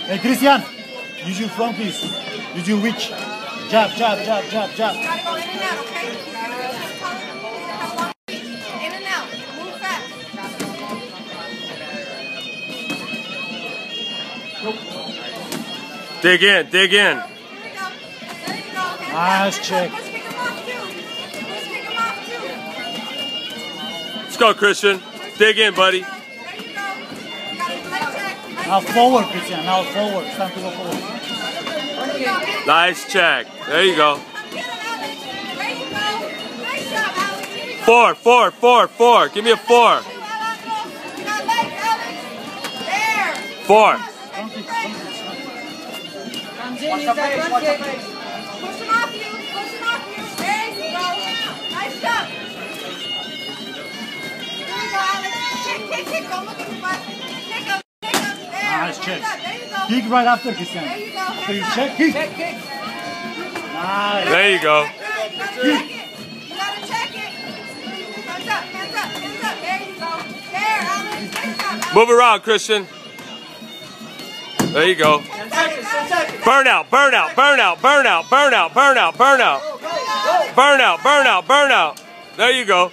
Hey, Christian, use your front, please. Use your reach. Jab, jab, jab, jab, jab. You gotta go in and out, okay? In and out. Move fast. Dig in, dig in. Here we go. There you go. Nice check. Let's kick him off too. Let's kick him off too. Let's go, Christian. Dig in, buddy. There you go. You got his leg check. Now forward, Christian. Now forward. It's time to go forward. Nice check. There you go. There you go. Nice job, Alex. Here we go. Four, four, four, four. Give me a 4. You got legs, Alex. There. 4. Push him off you. Push him off you. There you go. Nice job. Here we go, Alex. Kick. Don't look at your butt. Kick him. There. Nice check. There you go. Kick right after, Christian. There you go. After you Hands up. check, kick. Nice. There you go. You gotta check it. Hands up. There you go. There, Alex. Nice job, Alex. Move around, Christian. There you go. Burnout. There you go.